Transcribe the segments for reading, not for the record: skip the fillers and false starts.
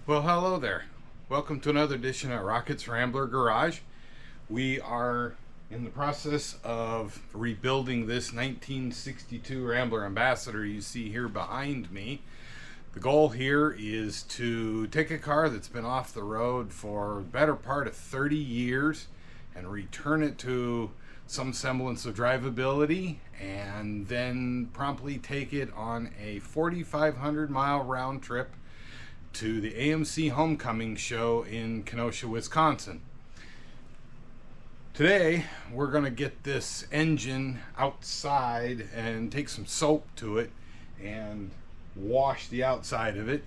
Well, hello there. Welcome to another edition of Rocket's Rambler Garage. We are in the process of rebuilding this 1962 Rambler Ambassador you see here behind me. The goal here is to take a car that's been off the road for the better part of 30 years and return it to some semblance of drivability, and then promptly take it on a 4,500 mile round trip to the AMC Homecoming show in Kenosha, Wisconsin. Today we're going to get this engine outside and take some soap to it and wash the outside of it.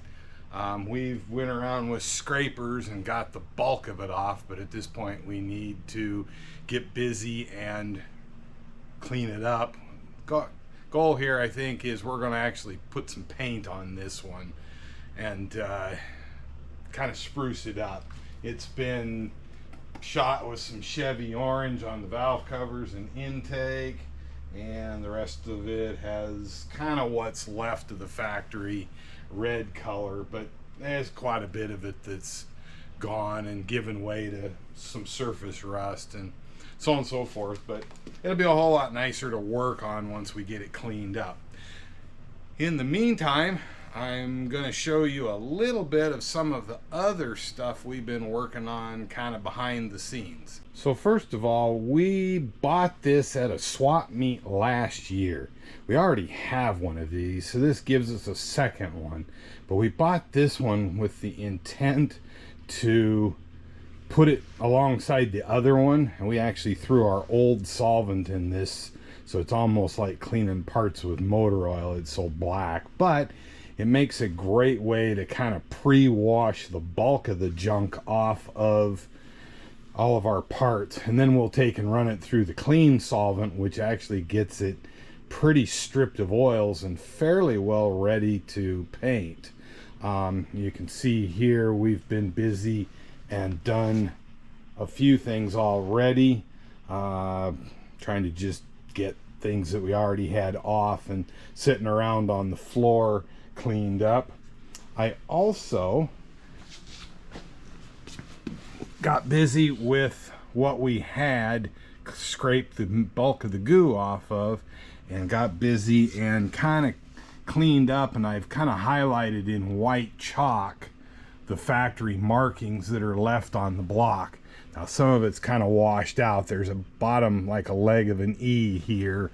We've went around with scrapers and got the bulk of it off, but at this point we need to get busy and clean it up. Goal here, I think, is we're going to actually put some paint on this one and kind of spruce it up. It's been shot with some Chevy orange on the valve covers and intake, and the rest of it has kind of what's left of the factory red color, but there's quite a bit of it that's gone and given way to some surface rust and so on and so forth. But it'll be a whole lot nicer to work on once we get it cleaned up. In the meantime, I'm going to show you a little bit of some of the other stuff we've been working on kind of behind the scenes. So first of all, we bought this at a swap meet last year. We already have one of these, so this gives us a second one. But we bought this one with the intent to put it alongside the other one, and we actually threw our old solvent in this, so it's almost like cleaning parts with motor oil. It's so black, but it makes a great way to kind of pre-wash the bulk of the junk off of all of our parts, and then we'll take and run it through the clean solvent, which actually gets it pretty stripped of oils and fairly well ready to paint. You can see here we've been busy and done a few things already, trying to just get things that we already had off and sitting around on the floor cleaned up. I also got busy with what we had scraped the bulk of the goo off of, and got busy and kind of cleaned up, and I've kind of highlighted in white chalk the factory markings that are left on the block. Now some of it's kind of washed out. There's a bottom, like a leg of an E here.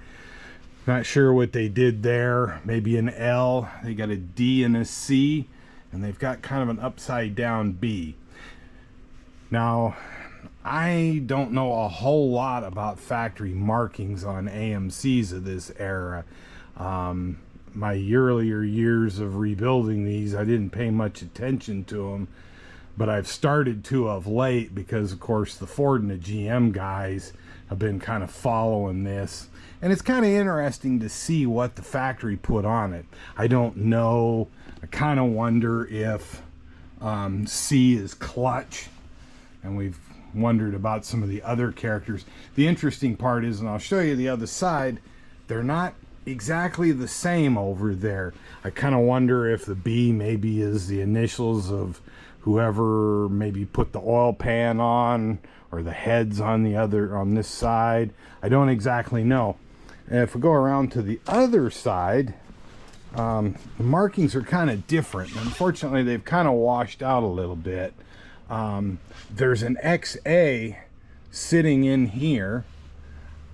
Not sure what they did there. Maybe an L. They got a D and a C, and they've got kind of an upside down B. Now, I don't know a whole lot about factory markings on AMCs of this era. My earlier years of rebuilding these, I didn't pay much attention to them, but I've started to of late because, of course, the Ford and the GM guys have been kind of following this. And it's kind of interesting to see what the factory put on it. I don't know. I kind of wonder if C is clutch. And we've wondered about some of the other characters. The interesting part is, and I'll show you the other side, they're not exactly the same over there. I kind of wonder if the B maybe is the initials of whoever maybe put the oil pan on, or the heads on the other, on this side. I don't exactly know. And if we go around to the other side, the markings are kind of different. Unfortunately, they've kind of washed out a little bit. There's an XA sitting in here,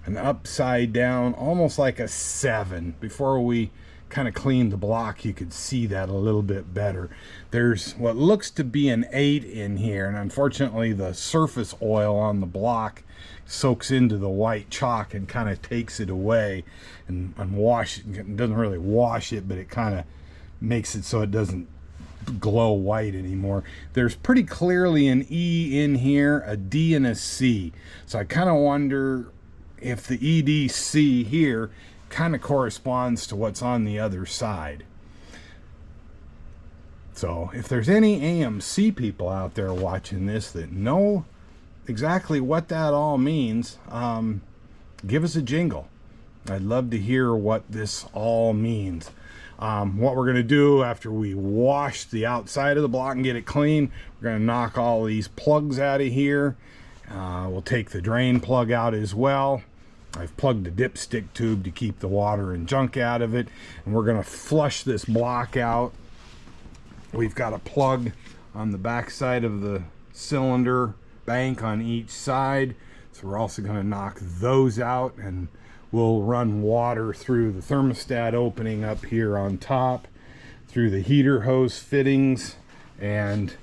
an upside down, almost like a 7. Before we kind of cleaned the block, you could see that a little bit better. There's what looks to be an 8 in here, and unfortunately the surface oil on the block soaks into the white chalk and kind of takes it away and wash it. It doesn't really wash it, but it kind of makes it so it doesn't glow white anymore. There's pretty clearly an E in here, a D and a C. So I kind of wonder if the EDC here kind of corresponds to what's on the other side. So if there's any AMC people out there watching this that know exactly what that all means, give us a jingle. I'd love to hear what this all means. What we're going to do after we wash the outside of the block and get it clean, we're going to knock all these plugs out of here. We'll take the drain plug out as well. I've plugged the dipstick tube to keep the water and junk out of it, and we're going to flush this block out. We've got a plug on the back side of the cylinder bank on each side, so we're also going to knock those out, and we'll run water through the thermostat opening up here on top, through the heater hose fittings, and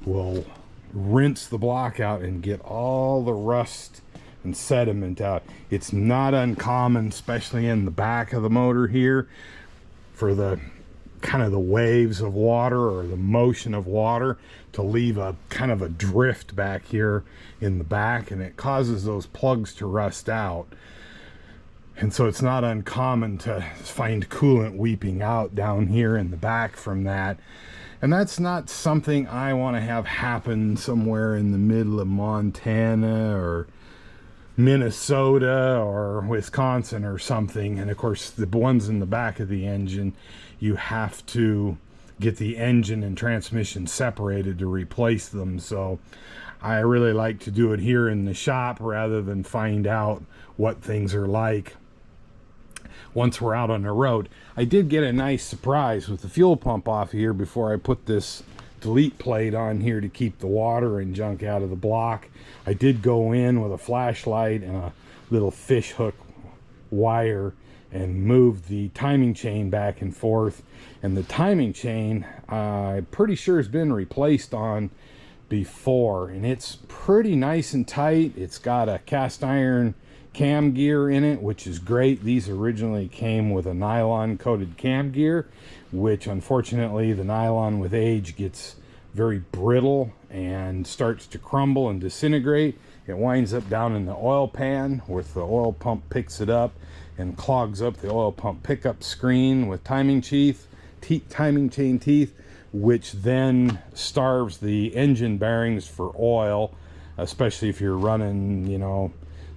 we'll rinse the block out and get all the rust and sediment out. It's not uncommon, especially in the back of the motor here, for the kind of the waves of water or the motion of water to leave a kind of a drift back here in the back, and it causes those plugs to rust out. And so it's not uncommon to find coolant weeping out down here in the back from that. And that's not something I want to have happen somewhere in the middle of Montana or Minnesota or Wisconsin or something. And of course, the ones in the back of the engine, you have to get the engine and transmission separated to replace them. So I really like to do it here in the shop rather than find out what things are like once we're out on the road. I did get a nice surprise with the fuel pump off here before I put this delete plate on here to keep the water and junk out of the block. I did go in with a flashlight and a little fish hook wire and move the timing chain back and forth, and the timing chain I'm pretty sure has been replaced on before, and it's pretty nice and tight. It's got a cast iron cam gear in it, which is great. These originally came with a nylon coated cam gear, which unfortunately the nylon with age gets very brittle and starts to crumble and disintegrate. It winds up down in the oil pan where the oil pump picks it up and clogs up the oil pump pickup screen with timing chain teeth, which then starves the engine bearings for oil, especially if you're running, you know,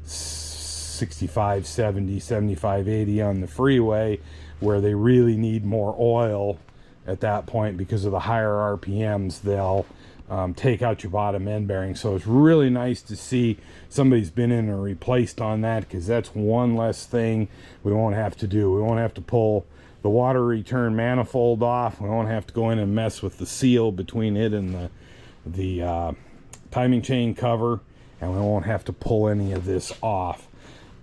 65, 70, 75, 80 on the freeway, where they really need more oil at that point because of the higher RPMs. They'll take out your bottom end bearing. So it's really nice to see somebody's been in and replaced on that, because that's one less thing we won't have to do. We won't have to pull the water return manifold off. We won't have to go in and mess with the seal between it and the timing chain cover, and we won't have to pull any of this off.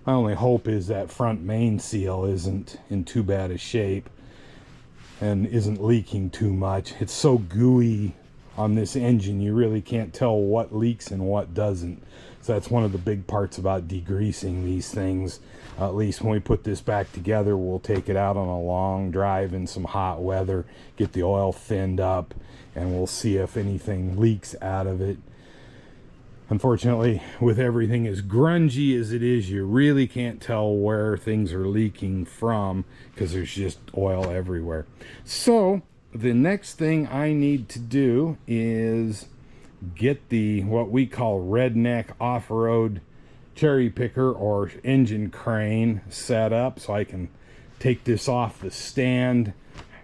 My only hope is that front main seal isn't in too bad a shape and isn't leaking too much. It's so gooey on this engine, you really can't tell what leaks and what doesn't. So that's one of the big parts about degreasing these things. At least when we put this back together, we'll take it out on a long drive in some hot weather, get the oil thinned up, and we'll see if anything leaks out of it. Unfortunately, with everything as grungy as it is, you really can't tell where things are leaking from because there's just oil everywhere. So the next thing I need to do is get the what we call redneck off-road cherry picker or engine crane set up so I can take this off the stand,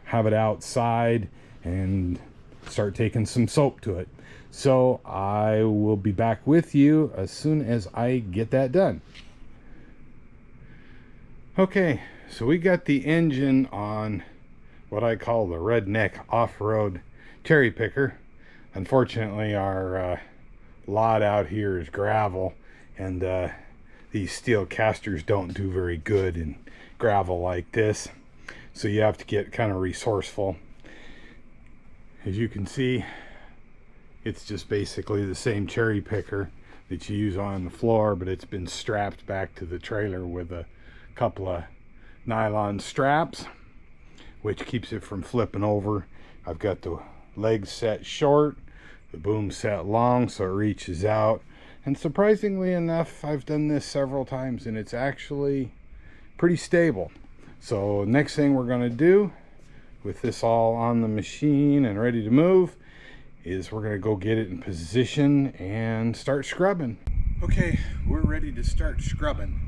have it outside, and start taking some soap to it. So I will be back with you as soon as I get that done. Okay, so we got the engine on what I call the redneck off-road cherry picker. Unfortunately, our lot out here is gravel, and these steel casters don't do very good in gravel like this, so you have to get kind of resourceful. As you can see, it's just basically the same cherry picker that you use on the floor, but it's been strapped back to the trailer with a couple of nylon straps, which keeps it from flipping over. I've got the legs set short, the boom set long so it reaches out, and surprisingly enough, I've done this several times and it's actually pretty stable. So next thing we're going to do with this all on the machine and ready to move is we're going to go get it in position and start scrubbing. Okay, we're ready to start scrubbing.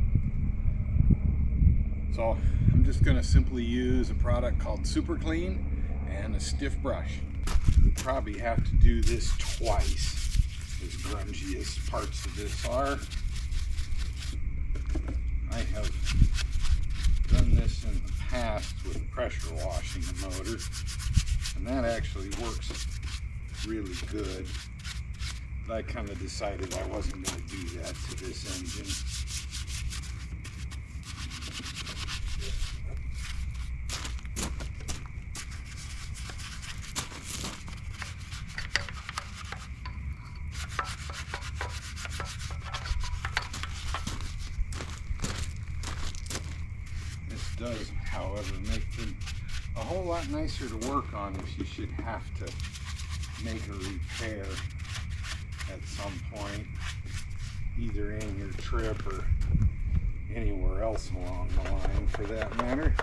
So I'm just going to simply use a product called Super Clean and a stiff brush. Probably have to do this twice, as grungy as parts of this are. I have done this in the past with pressure washing the motor, and that actually works really good. But I kind of decided I wasn't going to do that to this engine. Does, however, make them a whole lot nicer to work on if you should have to make a repair at some point, either in your trip or anywhere else along the line for that matter.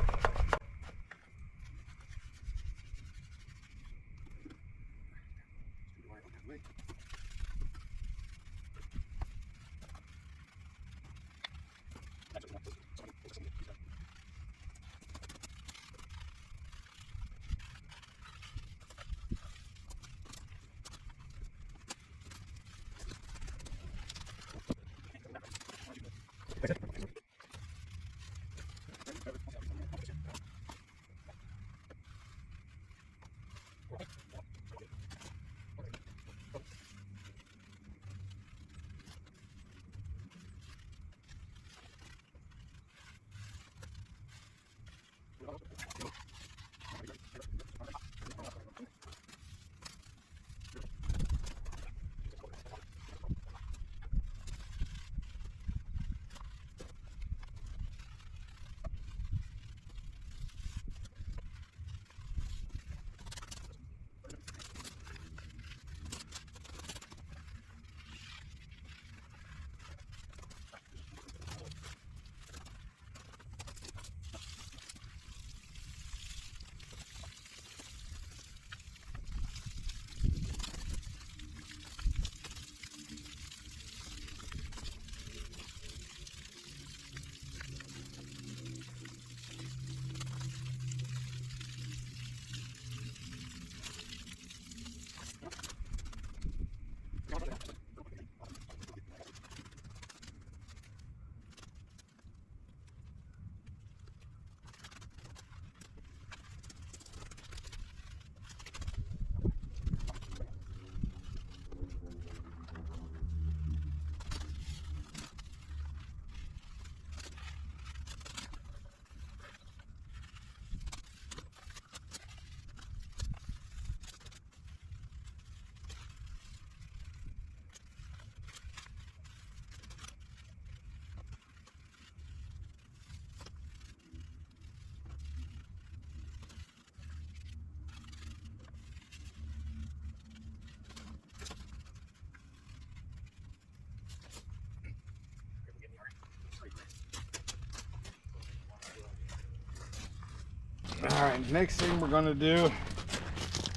Alright, next thing we're going to do,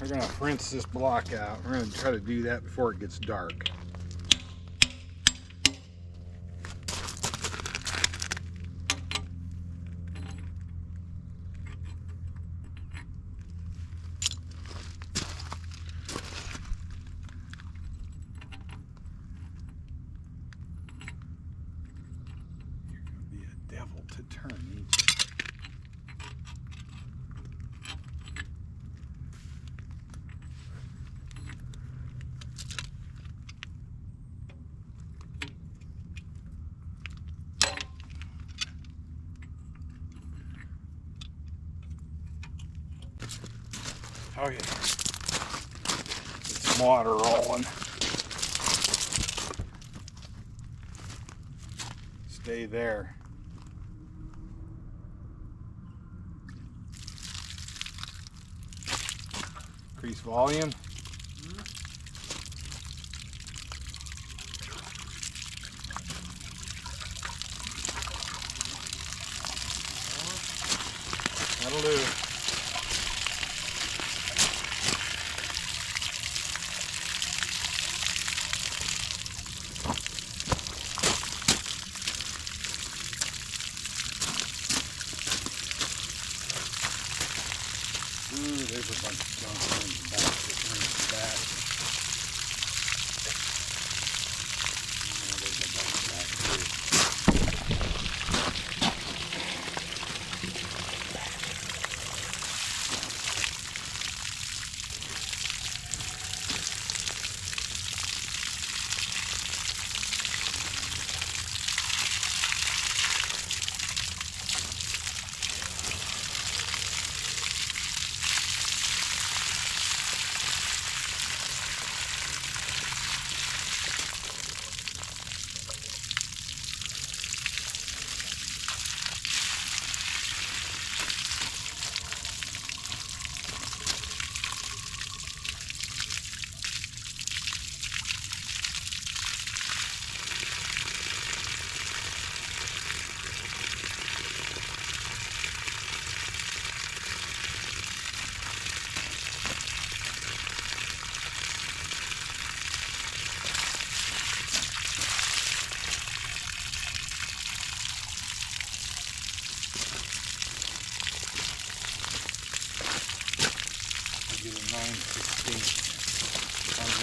we're going to rinse this block out. We're going to try to do that before it gets dark. You're going to be a devil to turn. Okay, get some water rolling. Stay there. Increase volume. That'll do.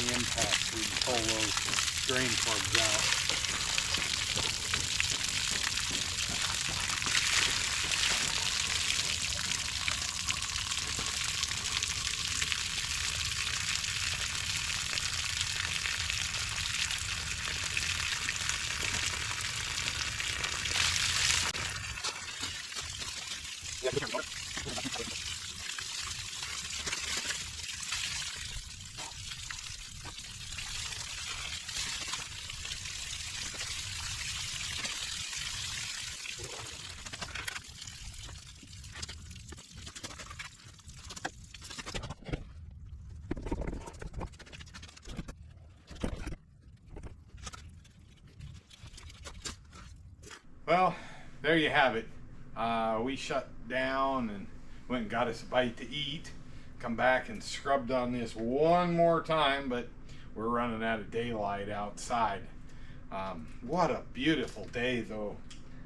the impact so we can pull those drain plugs out. Well, there you have it. We shut down and went and got us a bite to eat. Come back and scrubbed on this one more time, but we're running out of daylight outside. What a beautiful day, though.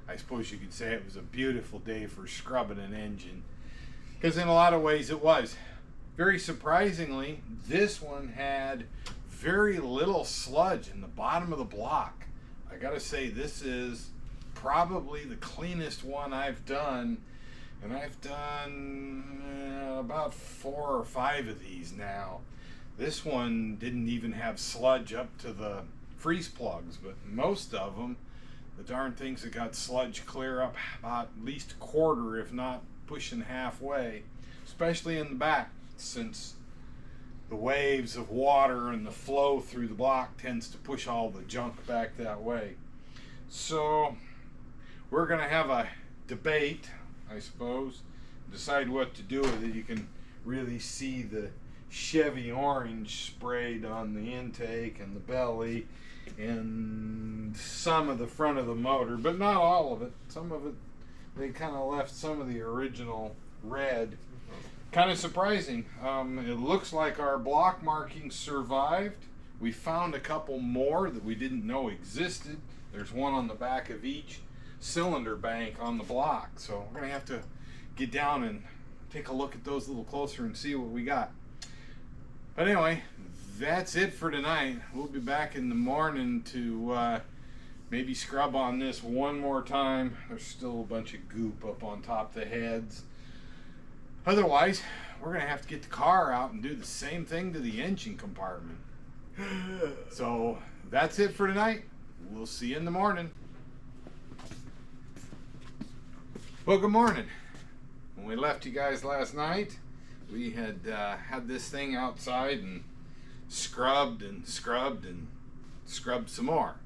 I suppose you could say it was a beautiful day for scrubbing an engine, because in a lot of ways it was. Very surprisingly, this one had very little sludge in the bottom of the block. I gotta say, this is probably the cleanest one I've done, and I've done about 4 or 5 of these now. This one didn't even have sludge up to the freeze plugs, but most of them, the darn things that got sludge clear up about at least a quarter, if not pushing halfway, especially in the back, since the waves of water and the flow through the block tends to push all the junk back that way. So we're going to have a debate, I suppose, decide what to do with it. You can really see the Chevy orange sprayed on the intake and the belly and some of the front of the motor, but not all of it. Some of it, they kind of left some of the original red. Kind of surprising. It looks like our block markings survived. We found a couple more that we didn't know existed. There's one on the back of each cylinder bank on the block, so we're gonna have to get down and take a look at those a little closer and see what we got. But anyway, that's it for tonight. We'll be back in the morning to maybe scrub on this one more time. There's still a bunch of goop up on top of the heads. Otherwise, we're gonna have to get the car out and do the same thing to the engine compartment. So that's it for tonight. We'll see you in the morning. Well, good morning. When we left you guys last night, we had had this thing outside and scrubbed and scrubbed and scrubbed some more.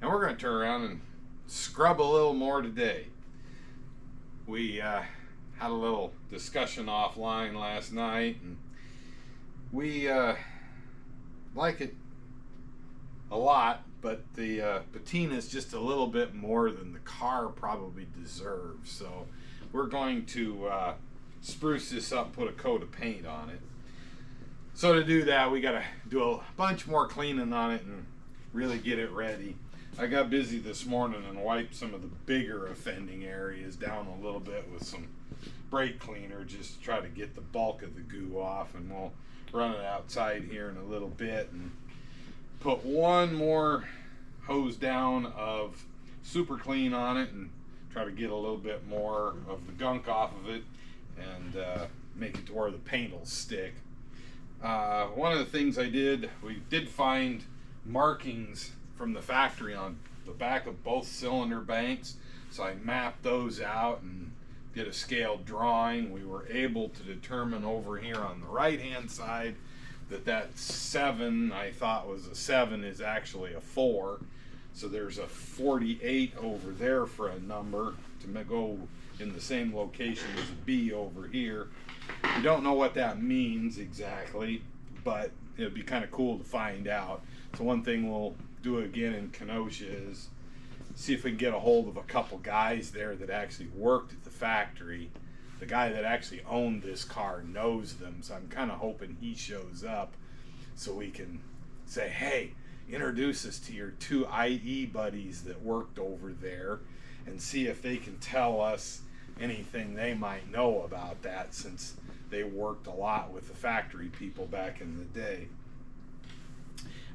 And we're going to turn around and scrub a little more today. We had a little discussion offline last night, and we like it a lot, but the patina is just a little bit more than the car probably deserves. So we're going to spruce this up, put a coat of paint on it. So to do that, we got to do a bunch more cleaning on it and really get it ready. I got busy this morning and wiped some of the bigger offending areas down a little bit with some brake cleaner just to try to get the bulk of the goo off, and we'll run it outside here in a little bit and put one more hose down of super clean on it and try to get a little bit more of the gunk off of it and make it to where the paint will stick. One of the things I did, we did find markings from the factory on the back of both cylinder banks, so I mapped those out and did a scaled drawing. We were able to determine over here on the right hand side that 7 I thought was a 7 is actually a 4, so there's a 48 over there for a number to go in the same location as a B over here. We don't know what that means exactly, but it'd be kind of cool to find out. So one thing we'll do again in Kenosha is see if we can get a hold of a couple guys there that actually worked at the factory. The guy that actually owned this car knows them, so I'm kind of hoping he shows up so we can say, hey, introduce us to your 2 IE buddies that worked over there, and see if they can tell us anything they might know about that, since they worked a lot with the factory people back in the day.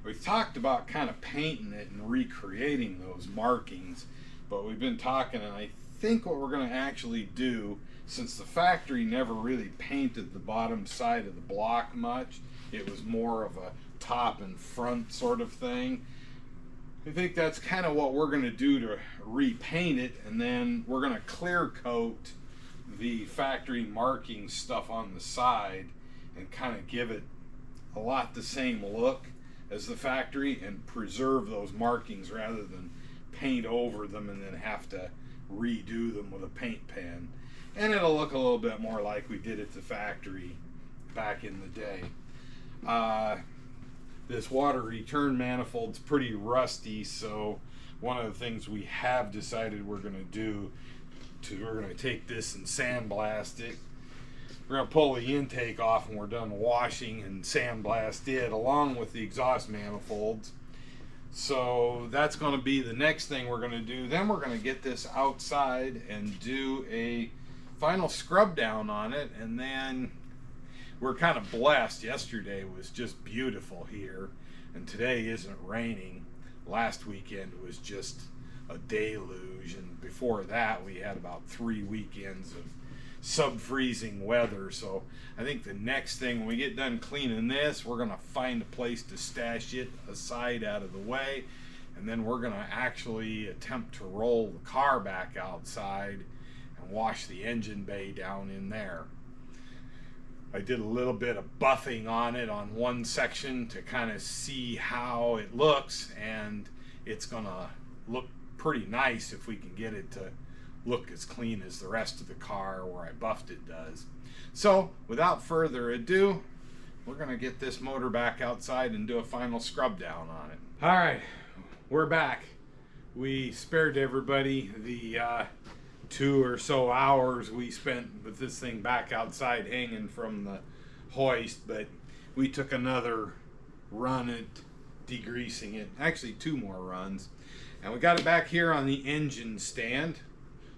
We talked about kind of painting it and recreating those markings, but we've been talking, and I think what we're going to actually do, since the factory never really painted the bottom side of the block much, it was more of a top and front sort of thing. I think that's kind of what we're going to do to repaint it, and then we're going to clear coat the factory marking stuff on the side and kind of give it a lot the same look as the factory and preserve those markings rather than paint over them and then have to redo them with a paint pen. And it'll look a little bit more like we did at the factory back in the day. This water return manifold's pretty rusty, so one of the things we have decided we're going to do, we're going to take this and sandblast it. We're going to pull the intake off when we're done washing and sandblast it along with the exhaust manifolds. So that's going to be the next thing we're going to do. Then we're going to get this outside and do a final scrub down on it, and then we're kind of blessed. Yesterday was just beautiful here, and today isn't raining. Last weekend was just a deluge, and before that we had about 3 weekends of sub-freezing weather. So I think the next thing when we get done cleaning this, we're going to find a place to stash it aside out of the way, and then we're going to actually attempt to roll the car back outside and wash the engine bay down in there. I did a little bit of buffing on it on one section to kind of see how it looks, and it's gonna look pretty nice if we can get it to look as clean as the rest of the car where I buffed it does. So without further ado, we're gonna get this motor back outside and do a final scrub down on it. All right, we're back. We spared everybody the 2 or so hours we spent with this thing back outside hanging from the hoist, but we took another run at degreasing it, actually 2 more runs, and we got it back here on the engine stand.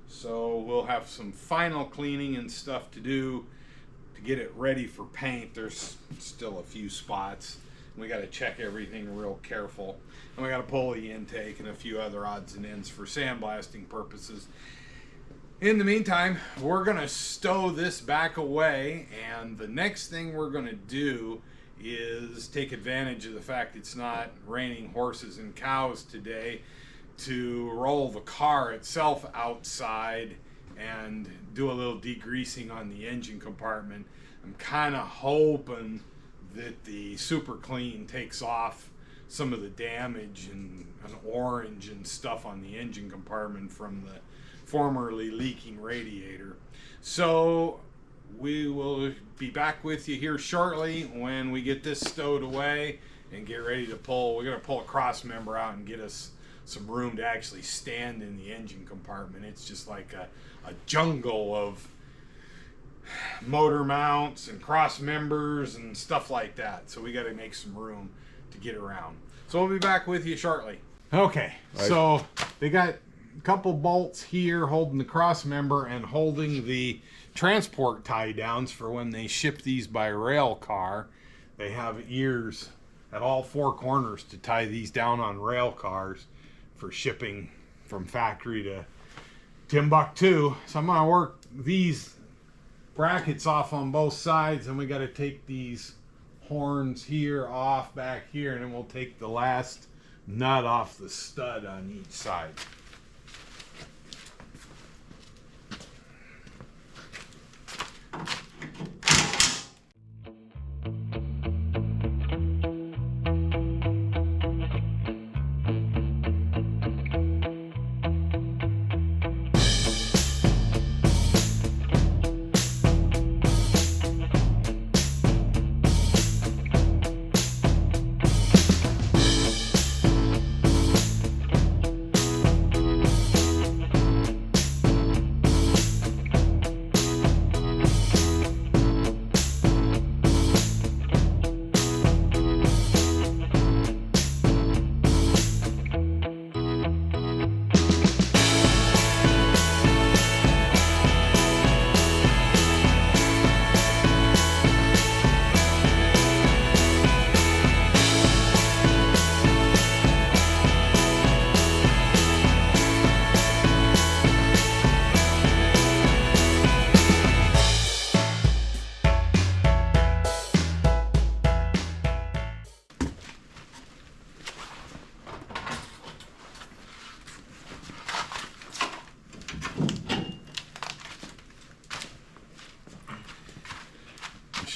So we'll have some final cleaning and stuff to do to get it ready for paint. There's still a few spots. We got to check everything real careful, and we got to pull the intake and a few other odds and ends for sandblasting purposes. In the meantime, we're going to stow this back away, and the next thing we're going to do is take advantage of the fact it's not raining horses and cows today to roll the car itself outside and do a little degreasing on the engine compartment. I'm kind of hoping that the super clean takes off some of the damage and an orange and stuff on the engine compartment from the formerly leaking radiator. So we will be back with you here shortly when we get this stowed away and get ready to pull. We're going to pull a cross member out and get us some room to actually stand in the engine compartment. It's just like a jungle of motor mounts and cross members and stuff like that. So we got to make some room to get around. So we'll be back with you shortly. Okay, so they got a couple bolts here holding the cross member and holding the transport tie downs for when they ship these by rail car. They have ears at all 4 corners to tie these down on rail cars for shipping from factory to Timbuktu. So I'm gonna work these brackets off on both sides, and we got to take these horns here off back here, and then we'll take the last nut off the stud on each side.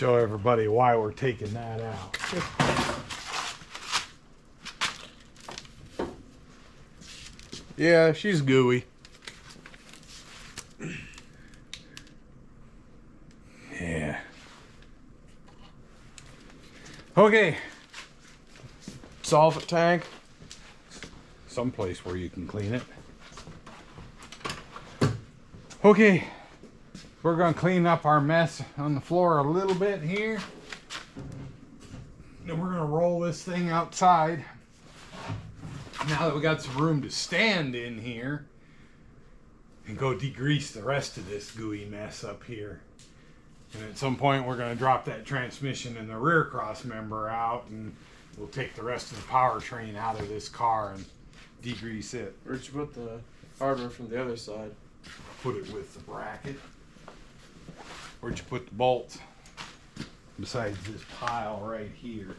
show everybody why we're taking that out. Yeah, she's gooey. Yeah. Okay. Solvent tank. Someplace where you can clean it. Okay. We're going to clean up our mess on the floor a little bit here. Then we're going to roll this thing outside. Now that we got some room to stand in here, and go degrease the rest of this gooey mess up here. And at some point we're going to drop that transmission and the rear cross member out, and we'll take the rest of the powertrain out of this car and degrease it. Where'd you put the hardware from the other side? Put it with the bracket. Where'd you put the bolts? Besides this pile right here.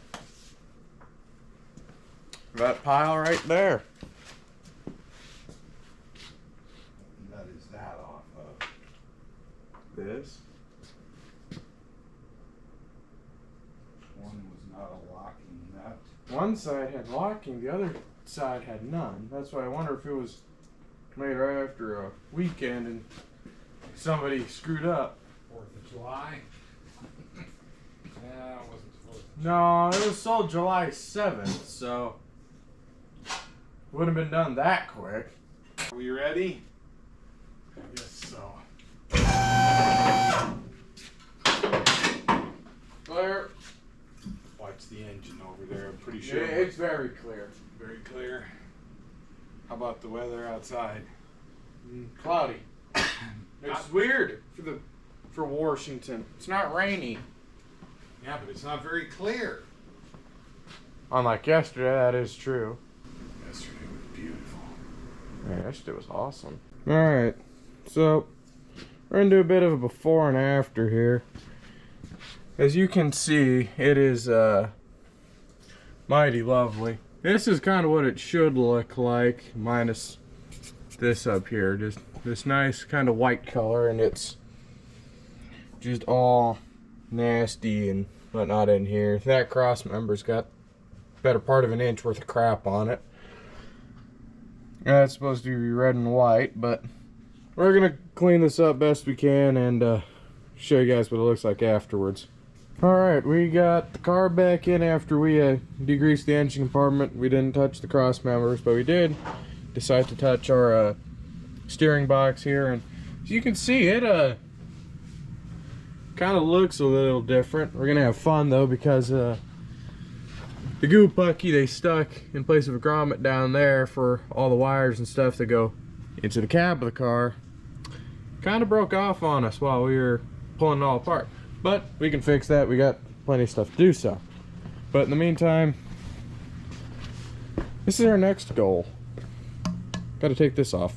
That pile right there. That is that off of. This? One was not a locking nut. One side had locking, the other side had none. That's why I wonder if it was made right after a weekend and somebody screwed up. 4th of July. Yeah, it wasn't supposed to. No, it was sold July 7th, so wouldn't have been done that quick. Are we ready? I guess so. Clear. Watch the engine over there. I'm pretty Yeah, sure. it's very clear. Very clear. How about the weather outside? Cloudy. It's weird for Washington. It's not rainy. Yeah, but it's not very clear. Unlike yesterday, that is true. Yesterday was beautiful. Yeah, yesterday was awesome. Alright, so we're going to do a bit of a before and after here. As you can see, it is mighty lovely. This is kind of what it should look like, minus this up here. Just this nice kind of white color, and it's just all nasty and whatnot in here. That cross member's got better part of an inch worth of crap on it. That's supposed to be red and white, but we're gonna clean this up best we can and show you guys what it looks like afterwards. Alright, we got the car back in after we degreased the engine compartment. We didn't touch the cross members, but we did decide to touch our steering box here, and as you can see, it kind of looks a little different. We're gonna have fun though, because the goo pucky they stuck in place of a grommet down there for all the wires and stuff that go into the cab of the car kind of broke off on us while we were pulling it all apart. But we can fix that. We got plenty of stuff to do so. But in the meantime, this is our next goal. Got to take this off.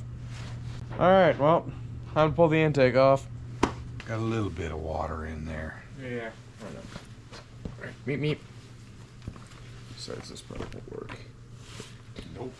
Alright, well, how to pull the intake off. Got a little bit of water in there. Yeah, I know. Alright, meep meep. Besides, this probably won't work. Nope.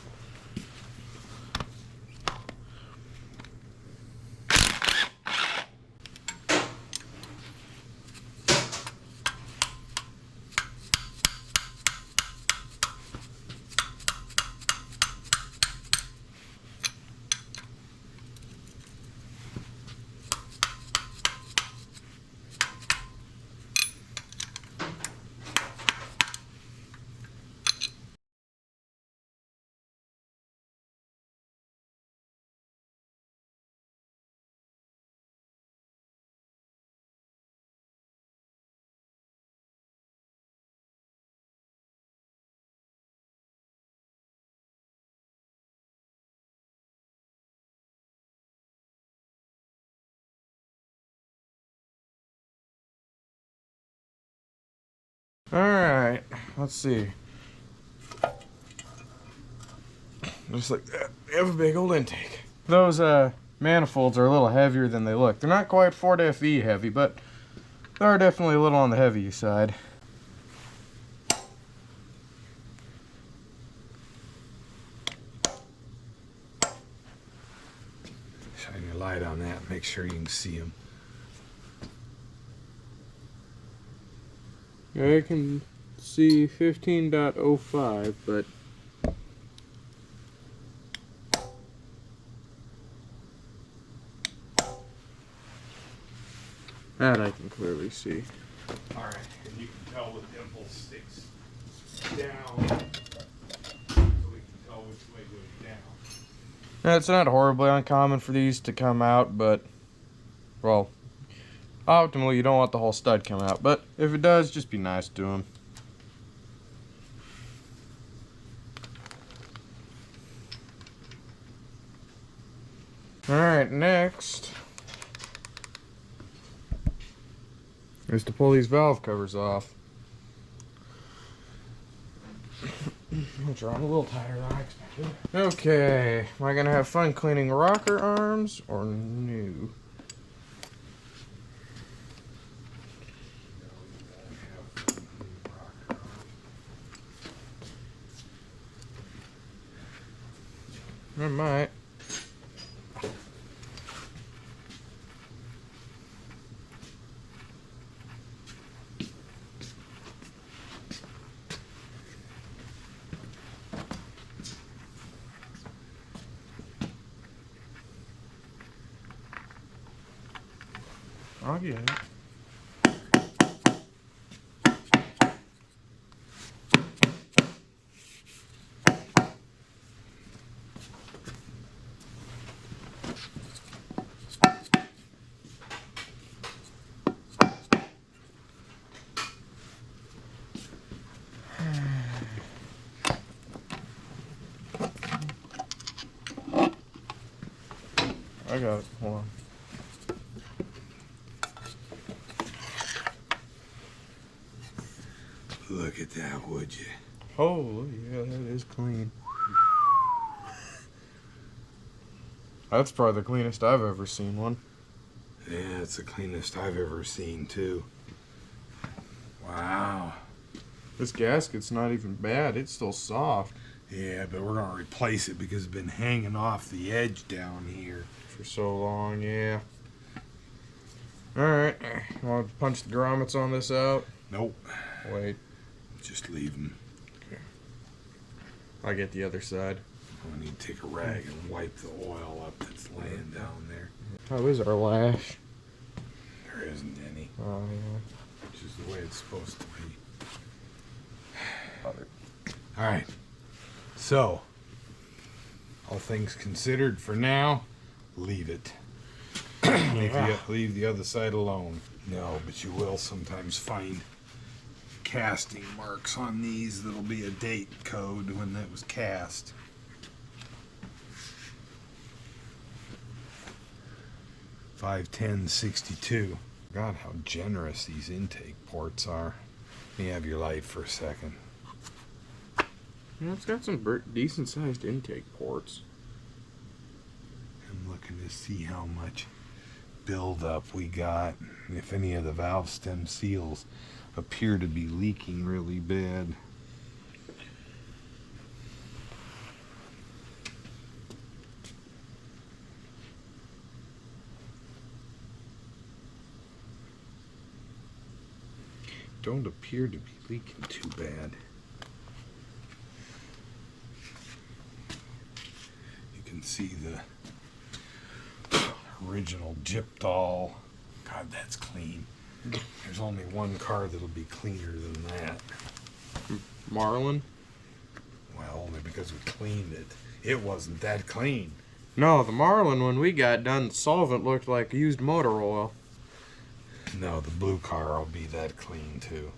Alright, let's see. Just like that, we have a big old intake. Those manifolds are a little heavier than they look. They're not quite Ford FE heavy, but they are definitely a little on the heavy side. Shine your light on that, make sure you can see them. I can see 15.05, but that I can clearly see. Alright, and you can tell the dimple sticks down, so we can tell which way goes down. Now, it's not horribly uncommon for these to come out, but, well, optimally you don't want the whole stud come out, but if it does, just be nice to them. Alright, next is to pull these valve covers off. Which are on a little tighter than I expected. Okay, am I gonna have fun cleaning rocker arms or new? I might. I'll get it. I got it. Hold on. Look at that, would you? Oh, yeah, that is clean. That's probably the cleanest I've ever seen one. Yeah, it's the cleanest I've ever seen, too. Wow. This gasket's not even bad. It's still soft. Yeah, but we're going to replace it because it's been hanging off the edge down here. For so long, yeah. Alright, want to punch the grommets on this out? Nope. Wait, Just leave them. I'll get the other side. I need to take a rag and wipe the oil up that's laying down there. How is our lash? There isn't any. Oh, yeah. Which is the way it's supposed to be. Alright. So, all things considered for now, leave it. Leave the other side alone. No, but you will sometimes find casting marks on these that'll be a date code when that was cast. $510.62. God, how generous these intake ports are. Let me have your light for a second. Yeah, it's got some decent sized intake ports. I'm looking to see how much buildup we got. If any of the valve stem seals appear to be leaking really bad. Don't appear to be leaking too bad. You can see the original Gyptol. God, that's clean. There's only one car that'll be cleaner than that. Marlin? Well, only because we cleaned it. It wasn't that clean. No, the Marlin, when we got done, the solvent looked like used motor oil. No, the blue car will be that clean too.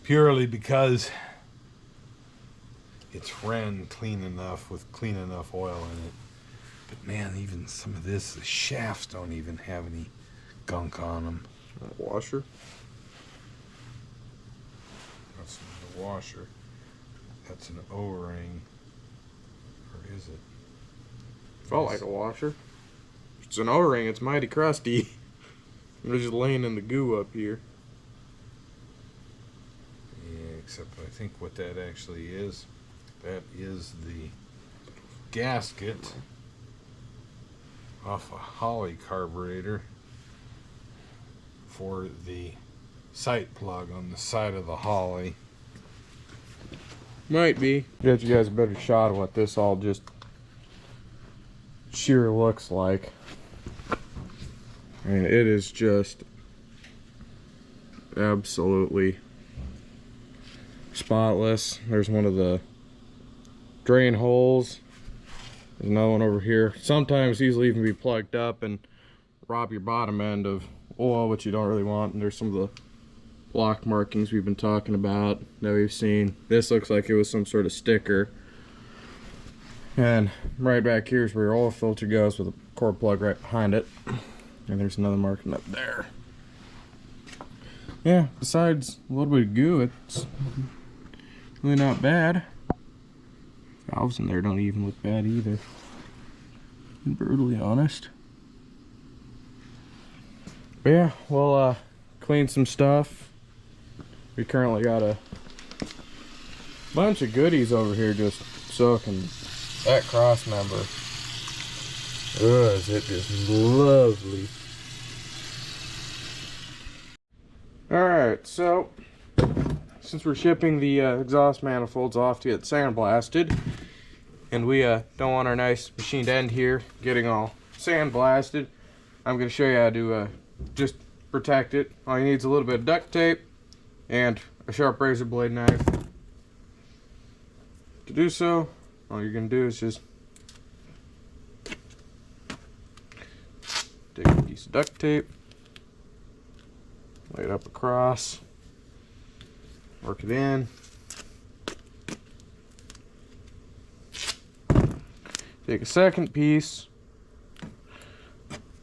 Purely because it's ran clean enough with clean enough oil in it. But man, even some of this, the shafts don't even have any gunk on them. Washer? That's the washer. That's an O-ring. Or is it? Felt like a washer. It's an O-ring. It's mighty crusty. I'm just laying in the goo up here. Yeah, except I think what that actually is, that is the gasket off a Holly carburetor. for the sight plug on the side of the Holly. Might be. Get you guys a better shot of what this all just sheer looks like. I mean, it is just absolutely spotless. There's one of the drain holes. There's another one over here. Sometimes these will even be plugged up and rob your bottom end of oil, which you don't really want. And there's some of the block markings we've been talking about that we've seen. This looks like it was some sort of sticker. And right back here is where your oil filter goes with a cord plug right behind it. And there's another marking up there. Yeah, besides a little bit of goo, it's really not bad. Valves in there don't even look bad either. To be brutally honest. But yeah, we'll clean some stuff. We currently got a bunch of goodies over here just soaking that cross member. Oh, is it just lovely. Alright, so since we're shipping the exhaust manifolds off to get sandblasted, and we don't want our nice machined end here getting all sandblasted, I'm going to show you how to just protect it. All you need is a little bit of duct tape and a sharp razor blade knife. To do so, all you're going to do is just take a piece of duct tape, lay it up across, work it in. Take a second piece,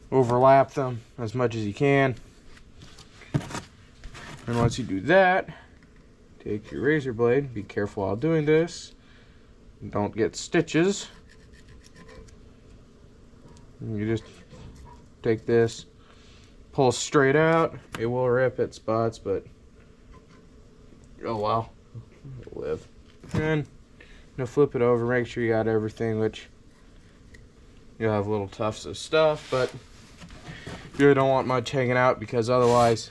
overlap them as much as you can. And once you do that, take your razor blade, be careful while doing this, don't get stitches. And you just take this, pull straight out. It will rip at spots, but oh well, it'll live. And flip it over, make sure you got everything, which you'll have little tufts of stuff, but you really don't want much hanging out, because otherwise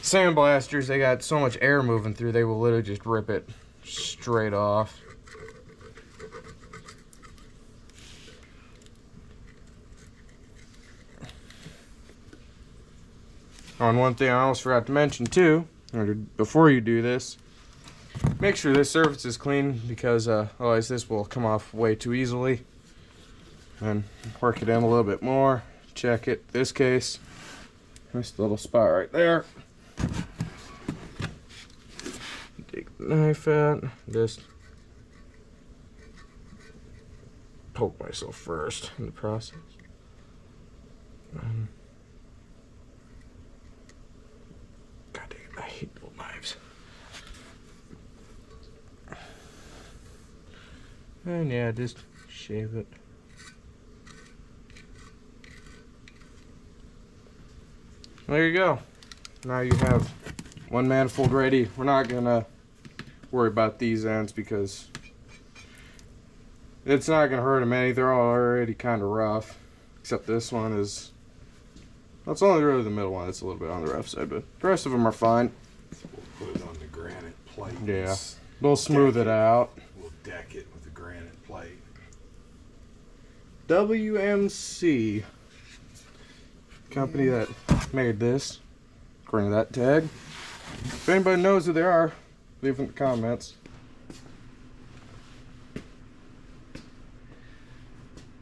sandblasters, they got so much air moving through, they will literally just rip it straight off. On one thing I almost forgot to mention too, before you do this, make sure this surface is clean, because otherwise this will come off way too easily. And work it in a little bit more, check it. This case, this little spot right there. Take the knife out, just poke myself first in the process. God dang it, I hate little knives. And yeah, just shave it. There you go. Now you have one manifold ready. We're not gonna worry about these ends because it's not gonna hurt them any. They're already kind of rough, except this one is. Well, it's only really the middle one that's a little bit on the rough side, but the rest of them are fine. We'll put it on the granite plate. Yeah, we'll smooth it out. We'll deck it with a granite plate. WMC. Company that made this, according to that tag. If anybody knows who they are, leave in the comments.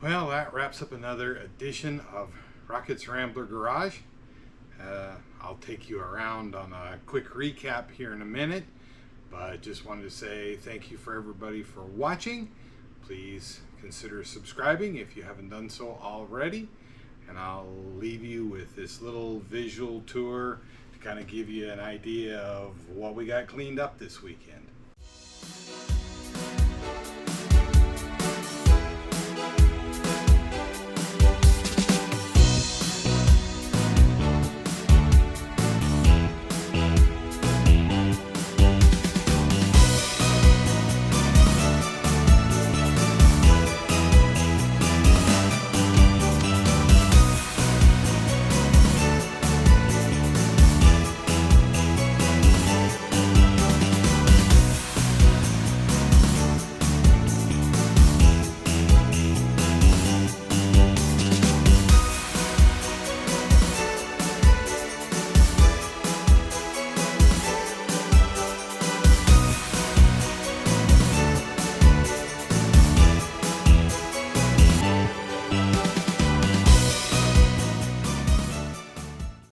Well, that wraps up another edition of Rocket's Rambler Garage. I'll take you around on a quick recap here in a minute, but just wanted to say thank you for everybody for watching. Please consider subscribing if you haven't done so already. And I'll leave you with this little visual tour to kind of give you an idea of what we got cleaned up this weekend.